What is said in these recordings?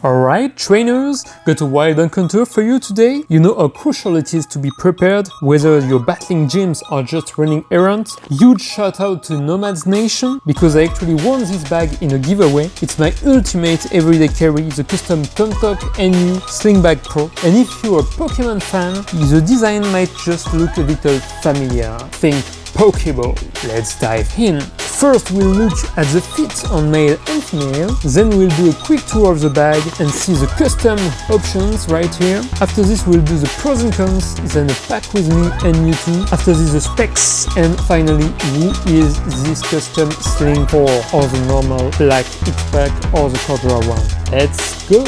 Alright, trainers, got a wild encounter for you today. You know how crucial it is to be prepared, whether you're battling gyms or just running errands. Huge shout out to Nomads Nation, because I actually won this bag in a giveaway. It's my ultimate everyday carry, the custom Tomtoc NU Sling Bag Pro. And if you're a Pokemon fan, the design might just look a little familiar. Think Pokéball. Let's dive in. First we'll look at the fit on male and female, then we'll do a quick tour of the bag and see the custom options right here. After this we'll do the pros and cons, then a pack with me and you too. After this the specs, and finally who is this custom sling for, or the normal black X-Pac or the Cordura one. Let's go!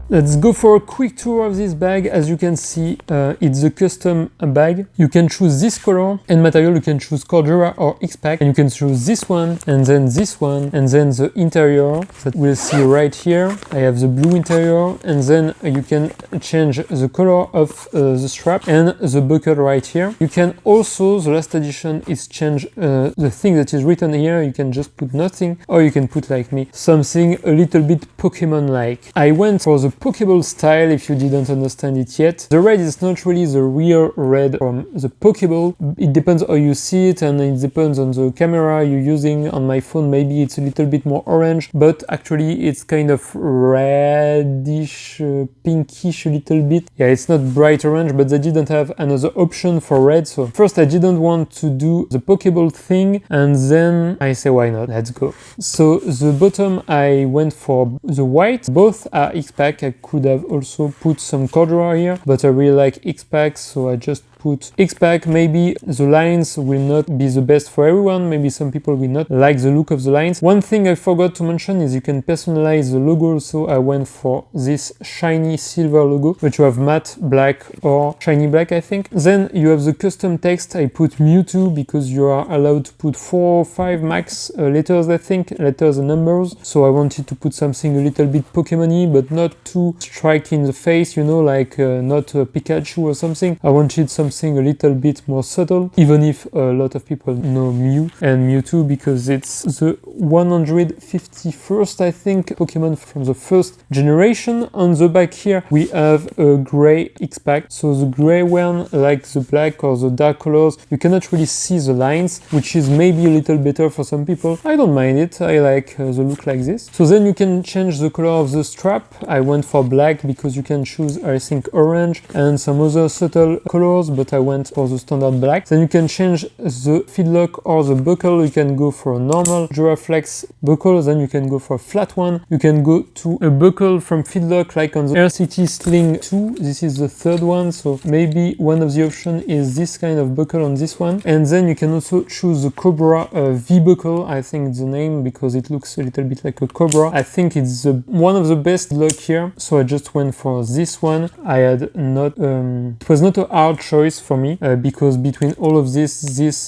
Let's go for a quick tour of this bag. As you can see, it's a custom bag. You can choose this color and material. You can choose Cordura or X-Pac, and you can choose this one and then this one, and then the interior that we'll see right here. I have the blue interior, and then you can change the color of the strap and the buckle right here. You can also, the last edition is change the thing that is written here. You can just put nothing, or you can put, like me, something a little bit Pokemon-like. I went for the Pokéball style, if you didn't understand it yet. The red is not really the real red from the Pokéball. It depends how you see it, and it depends on the camera you're using. On my phone maybe it's a little bit more orange, but actually it's kind of reddish, pinkish a little bit. Yeah, it's not bright orange, but they didn't have another option for red, so first I didn't want to do the Pokéball thing, and then I say why not, let's go. So the bottom I went for the white. Both are X-Pac. I could have also put some Cordura here, but I really like X-Pac, so I just put X-Pac. Maybe the lines will not be the best for everyone. Maybe some people will not like the look of the lines. One thing I forgot to mention is you can personalize the logo, so I went for this shiny silver logo, but you have matte black or shiny black, I think. Then you have the custom text. I put Mewtwo because you are allowed to put 4 or 5 max letters, I think, letters and numbers. So I wanted to put something a little bit Pokemon-y, but not too strike in the face, you know, like not a Pikachu or something. I wanted something a little bit more subtle, even if a lot of people know Mew and Mewtwo because it's the 151st, I think, Pokemon from the first generation. On the back here we have a gray X-Pac, so the gray one, like the black or the dark colors, you cannot really see the lines, which is maybe a little better for some people. I don't mind it, I like the look like this. So then you can change the color of the strap. I went for black because you can choose, I think, orange and some other subtle colors, but I went for the standard black. Then you can change the feedlock or the buckle. You can go for a normal Duraflex buckle, then you can go for a flat one. You can go to a buckle from feedlock like on the RCT Sling 2. This is the third one, so maybe one of the options is this kind of buckle on this one. And then you can also choose the Cobra V buckle. I think it's the name because it looks a little bit like a cobra. I think it's one of the best look here, so I just went for this one. I had not it was not a hard choice for me because between all of this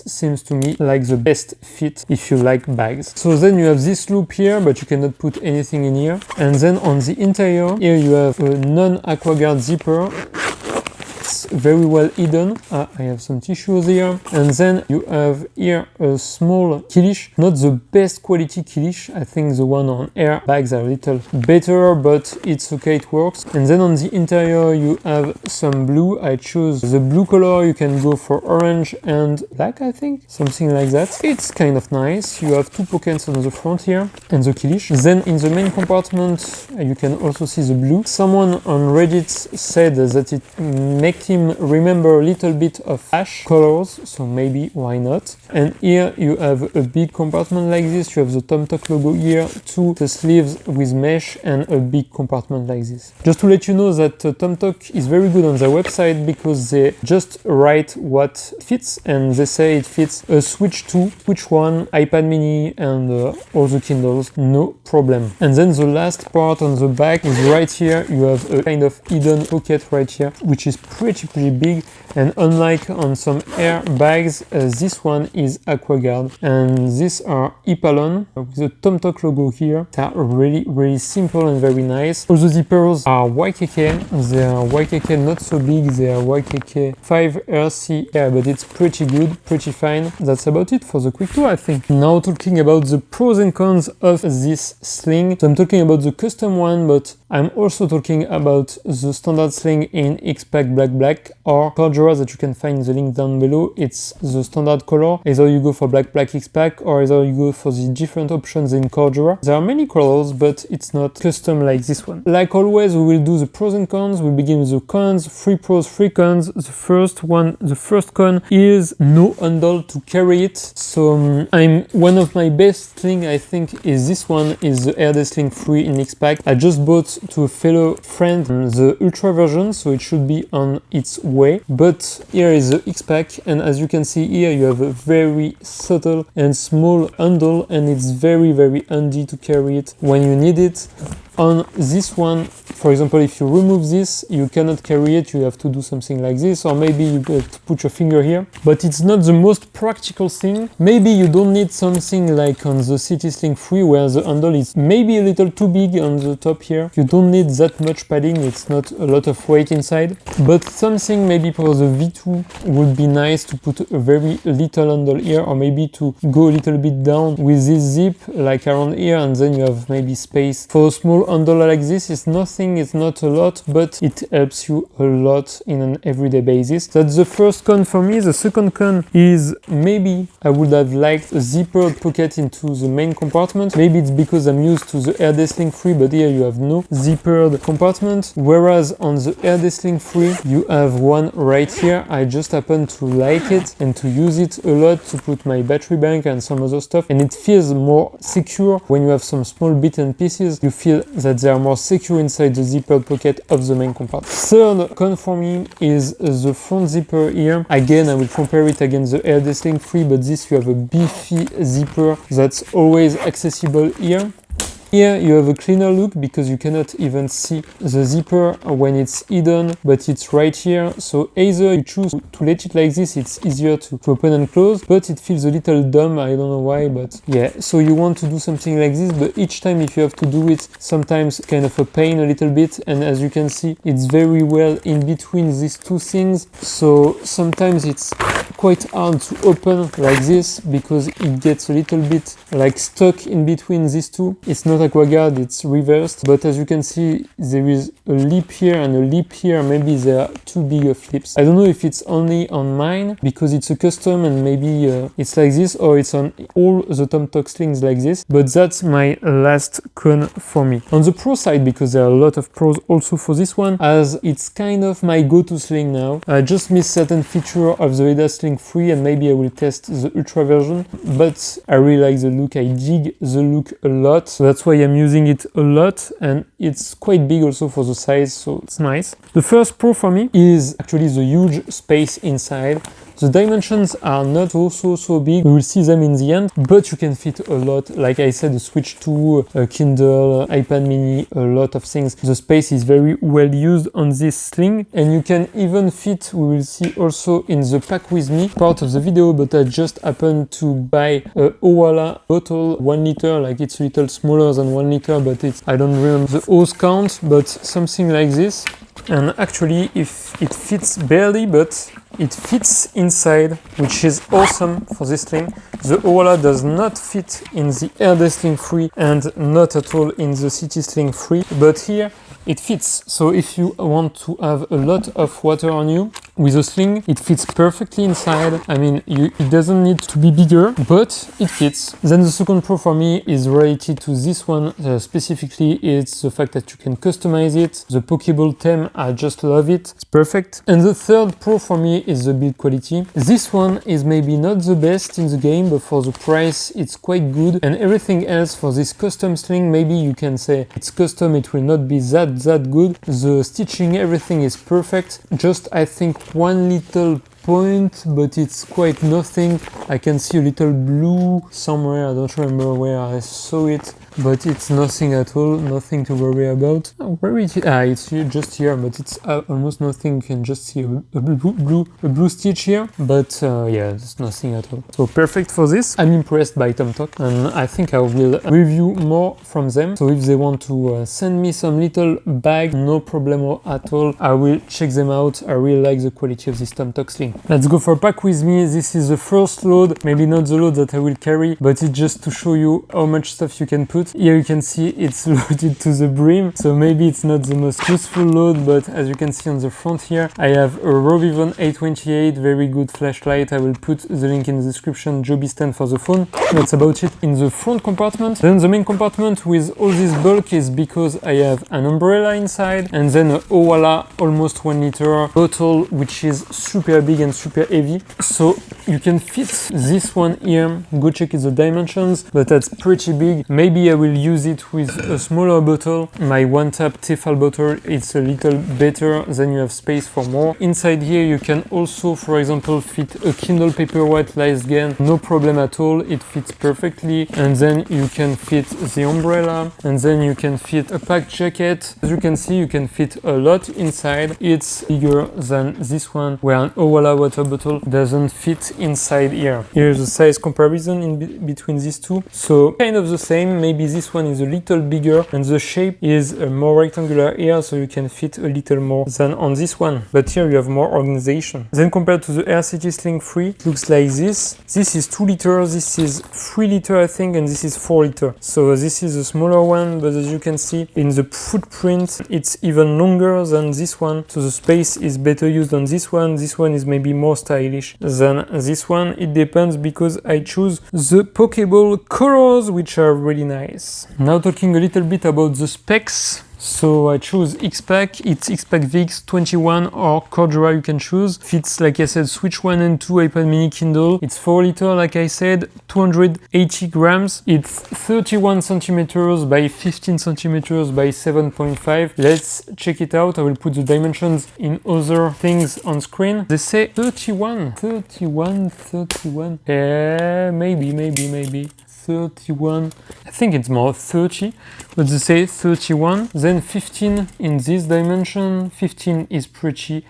seems to me like the best fit if you like bags. So then you have this loop here, but you cannot put anything in here. And then on the interior here you have a non-aquaguard zipper. It's very well hidden. I have some tissues here. And then you have here a small kilish, not the best quality kilish. I think the one on air bags are a little better, but it's okay, it works. And then on the interior you have some blue. I choose the blue color. You can go for orange and black, I think, something like that. It's kind of nice. You have 2 pockets on the front here and the kilish. Then in the main compartment you can also see the blue. Someone on Reddit said that it makes him remember a little bit of ash colors, so maybe why not. And here you have a big compartment like this. You have the Tomtoc logo here, 2 the sleeves with mesh, and a big compartment like this. Just to let you know that Tomtoc is very good on their website because they just write what fits, and they say it fits a Switch 2, Switch 1, iPad mini, and all the Kindles, no problem. And then the last part on the back is right here. You have a kind of hidden pocket right here, which is pretty pretty big, and unlike on some air bags, this one is AquaGuard, and these are Ipalon with the Tomtoc logo here. They are really simple and very nice. All the zippers are YKK. They are YKK not so big, they are YKK 5RC, yeah, but it's pretty good, pretty fine. That's about it for the quick tour, I think. Now talking about the pros and cons of this sling. So I'm talking about the custom one, but I'm also talking about the standard sling in X-Pac Black or Cordura that you can find in the link down below. It's the standard color. Either you go for Black X-Pac or either you go for the different options in Cordura. There are many colors, but it's not custom like this one. Like always, we will do the pros and cons. We begin with the cons, 3 pros, 3 cons. The first con is no handle to carry it. So one of my best sling, I think, is this one, is the Air Sling 3 in X-Pac. I just bought to a fellow friend the Ultra version, so it should be on its way. But here is the X-Pac, and as you can see here, you have a very subtle and small handle, and it's very handy to carry it when you need it. On this one, for example, if you remove this, you cannot carry it, you have to do something like this, or maybe you have to put your finger here. But it's not the most practical thing. Maybe you don't need something like on the City Sling 3, where the handle is maybe a little too big on the top here. You don't need that much padding, it's not a lot of weight inside. But something maybe for the V2 would be nice to put a very little handle here, or maybe to go a little bit down with this zip, like around here, and then you have maybe space. For a small handle like this, it's nothing, it's not a lot, but it helps you a lot in an everyday basis. That's the first con for me. The second con is maybe I would have liked a zippered pocket into the main compartment. Maybe it's because I'm used to the Air Sling 3, but here you have no zippered compartment, whereas on the Air Sling 3 you have one right here. I just happen to like it and to use it a lot to put my battery bank and some other stuff, and it feels more secure when you have some small bits and pieces. You feel that they are more secure inside the zippered pocket of the main compartment. Third con for me is the front zipper here. Again, I will compare it against the Air Sling 3, but this you have a beefy zipper that's always accessible here. Here you have a cleaner look because you cannot even see the zipper when it's hidden, but it's right here. So either you choose to let it like this, it's easier to open and close, but it feels a little dumb, I don't know why, but yeah. So you want to do something like this, but each time if you have to do it, sometimes kind of a pain a little bit, and as you can see, it's very well in between these two things. So sometimes it's quite hard to open like this because it gets a little bit like stuck in between these two. It's not AquaGuard, it's reversed, but as you can see, there is a lip here and a lip here. Maybe there are too big of lips. I don't know if it's only on mine because it's a custom and maybe it's like this, or it's on all the Tomtoc slings like this, but that's my last con for me. On the pro side, because there are a lot of pros also for this one, as it's kind of my go-to sling now. I just miss certain feature of the Air Sling 3, and maybe I will test the Ultra version, but I really like the look. I dig the look a lot, so that's why I'm using it a lot, and it's quite big also for the size, so it's nice. The first pro for me is actually the huge space inside. The dimensions are not also so big, we will see them in the end, but you can fit a lot. Like I said, a Switch 2, a Kindle, iPad mini, a lot of things. The space is very well used on this sling, and you can even fit, we will see also in the pack with me part of the video, but I just happened to buy a Owala bottle, 1 liter, like it's a little smaller than 1 liter, but it's, I don't remember the hose count, but something like this. And actually, if it fits barely, but it fits inside, which is awesome for this sling. The Owala does not fit in the Air Sling 3 and not at all in the City Sling 3, but here it fits. So if you want to have a lot of water on you with a sling, it fits perfectly inside. I mean, it doesn't need to be bigger, but it fits. Then the second pro for me is related to this one specifically. It's the fact that you can customize it. The Pokéball theme, I just love it. It's perfect. And the third pro for me is the build quality. This one is maybe not the best in the game, but for the price, it's quite good. And everything else for this custom sling, maybe you can say it's custom, it will not be that good. The stitching, everything is perfect. Just, I think, one little point, but it's quite nothing. I can see a little blue somewhere, I don't remember where I saw it, but it's nothing at all, nothing to worry about. Where it is? It's here, just here, but it's almost nothing. You can just see a blue stitch here, but yeah, there's nothing at all. So perfect for this. I'm impressed by Tomtoc, and I think I will review more from them. So if they want to send me some little bag, no problem at all. I will check them out. I really like the quality of this Tomtoc sling. Let's go for pack with me. This is the first load, maybe not the load that I will carry, but it's just to show you how much stuff you can put. Here you can see it's loaded to the brim, so maybe it's not the most useful load, but as you can see on the front here, I have a Rovivon A28, very good flashlight. I will put the link in the description, Joby stand for the phone. That's about it in the front compartment. Then the main compartment with all this bulk is because I have an umbrella inside, and then a Owala almost 1 liter bottle, which is super big and super heavy. So you can fit this one here. Go check the dimensions, but that's pretty big. Maybe I will use it with a smaller bottle. My one tap Tefal bottle, it's a little better, then you have space for more. Inside here you can also, for example, fit a Kindle Paperwhite light gun, no problem at all, it fits perfectly. And then you can fit the umbrella, and then you can fit a pack jacket. As you can see, you can fit a lot inside. It's bigger than this one, where an Owala water bottle doesn't fit inside here. Here's the size comparison in between these two. So kind of the same, maybe this one is a little bigger and the shape is more rectangular here, so you can fit a little more than on this one. But here you have more organization. Then compared to the RCT Sling 3, it looks like this. This is 2 liters, this is 3 liter I think, and this is 4 liter. So this is a smaller one, but as you can see in the footprint, it's even longer than this one. So the space is better used on this one. This one is maybe more stylish than this one. It depends, because I choose the Pokéball colors, which are really nice. Now talking a little bit about the specs. So I choose X-Pac, it's X-Pac VX21 or Cordura, you can choose. Fits, like I said, Switch 1 and 2 iPad mini Kindle. It's 4 liter, like I said, 280 grams. It's 31 centimeters by 15 centimeters by 7.5. Let's check it out. I will put the dimensions in other things on screen. They say 31. Yeah, maybe. 31, I think it's more 30, but they say 31. Then 15 in this dimension. 15 is pretty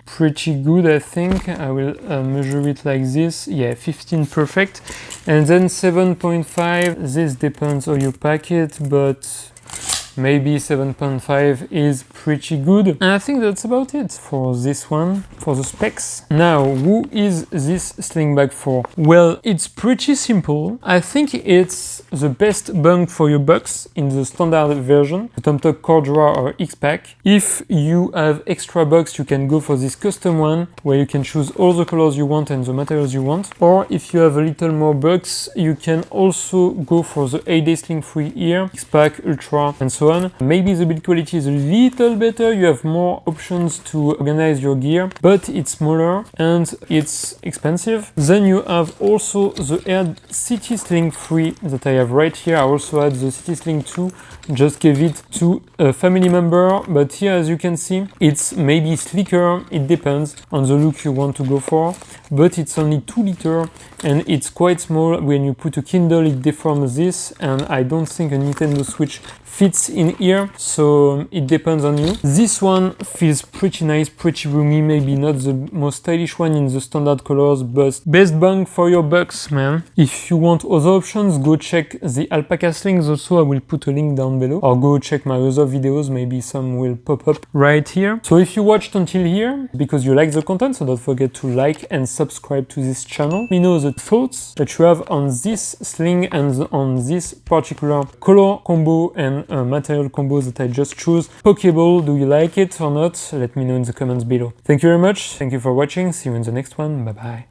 good, I think. I will measure it like this. Yeah, 15, perfect. And then 7.5, this depends on your packet, but maybe 7.5 is pretty good. And I think that's about it for this one, for the specs. Now, who is this sling bag for? Well, it's pretty simple. I think it's the best bang for your bucks in the standard version, the Tomtoc, Cordura or X-Pac. If you have extra bucks, you can go for this custom one, where you can choose all the colors you want and the materials you want. Or if you have a little more bucks, you can also go for the 8-day Sling 3 here, X-Pac, Ultra, and so on. Maybe the build quality is a little better, you have more options to organize your gear, but it's smaller and it's expensive. Then you have also the RCT Sling 3 that I have right here. I also had the CT Sling 2, just gave it to a family member, but here, as you can see, it's maybe slicker. It depends on the look you want to go for, but it's only 2 liter and it's quite small. When you put a Kindle, it deforms this, and I don't think a Nintendo Switch fits in here, so it depends on you. This one feels pretty nice, pretty roomy, maybe not the most stylish one in the standard colors, but best bang for your bucks, man. If you want other options, go check the alpaca slings also. I will put a link down below, or go check my other videos, maybe some will pop up right here. So if you watched until here, because you like the content, so don't forget to like and subscribe to this channel. Let me know the thoughts that you have on this sling and on this particular color combo and material combos that I just chose. Pokéball, do you like it or not? Let me know in the comments below. Thank you very much. Thank you for watching. See you in the next one. Bye bye.